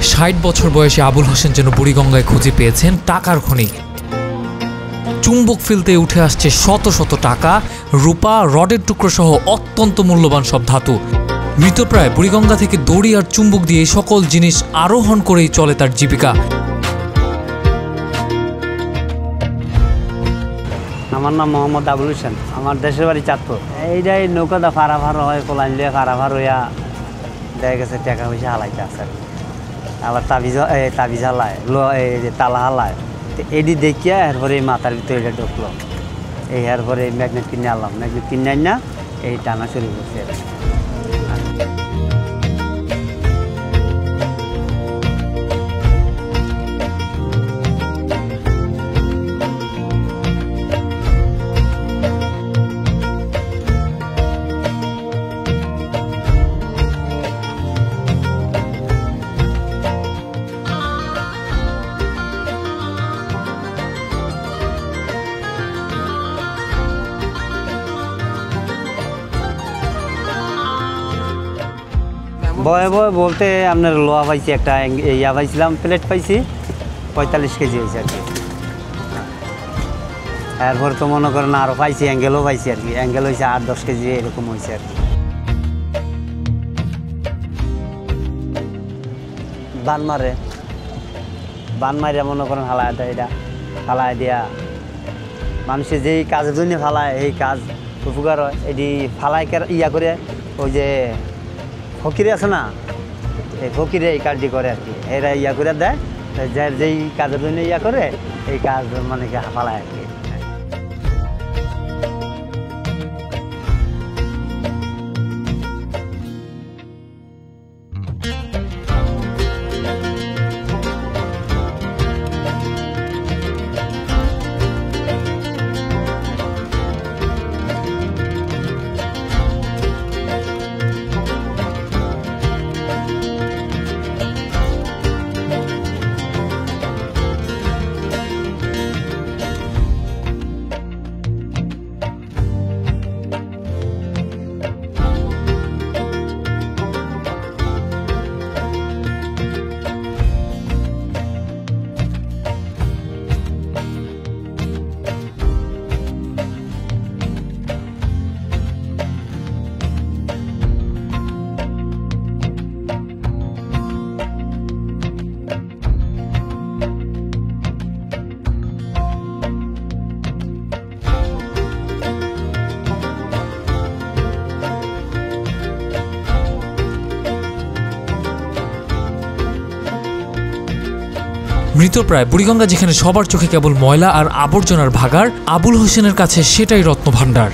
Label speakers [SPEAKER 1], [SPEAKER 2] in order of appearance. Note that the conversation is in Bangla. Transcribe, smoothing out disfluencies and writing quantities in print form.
[SPEAKER 1] 60 বছর বয়সী আবুল হোসেন যেন বুড়িগঙ্গায় খুঁজে পেয়েছেন টাকার খনি। চুম্বক ফেলতে উঠে আসছে শত শত টাকা, রূপা, রডের টুকরো সহ অত্যন্ত মূল্যবান সব ধাতু। মৃতপ্রায় বুড়িগঙ্গা থেকে দড়ি আর চুম্বক দিয়ে সকল জিনিস আরোহণ করেই চলে তার জীবিকা।
[SPEAKER 2] আমার নাম মোহাম্মদ আবুল হোসেন, আমার দেশের বাড়ি চাঁদপুর। এইটাই নৌকাটা ফারাফার হয়, কোলাইন লিয়ে ফারাফার হইয়া দেখা গেছে টাকা পয়সা হালাইতে আছে। আবার তাবিজ হালায়, তালা হালায়। তো এটি দেখিয়া এরপরে এই মাথার ভিতরে এটা ঢুকলো। এই এরপরে ম্যাগনেট কিনে আনলাম, ম্যাগনেট কিনে আন না এই টানা শুরু করছে। বয়ে বয়ে বলতে আপনার লোহা পাইছি, একটা ইয়া পাইছিলাম, প্লেট পাইছি 45 কেজি হয়েছে আর কি। এরপর তো মনে করেন আরও পাইছি, অ্যাঙ্গেলও পাইছি আর কি। অ্যাঙ্গেল হয়েছে 8-10 কেজি এরকম হয়েছে আর কি। বান মারে মনে করেন ফালায় দেয়, এটা ফালায় দিয়া মানুষের যেই কাজের জন্য ফালায় এই কাজ উপকার হয়। এটি ফালায় ইয়া করে ওই যে ফকিরে আছে না, এই ফকিরে এই কাজটি করে আর কি। এরা ইয়া করে দেয়, যেই কাজের জন্য ইয়া করে এই কাজ মানে ফালায় আর কি।
[SPEAKER 1] মৃতপ্রায় বুড়িগঙ্গা যেখানে সবার চোখে কেবল ময়লা আর আবর্জনার ভাগাড়, আবুল হোসেনের কাছে সেটাই রত্নভাণ্ডার।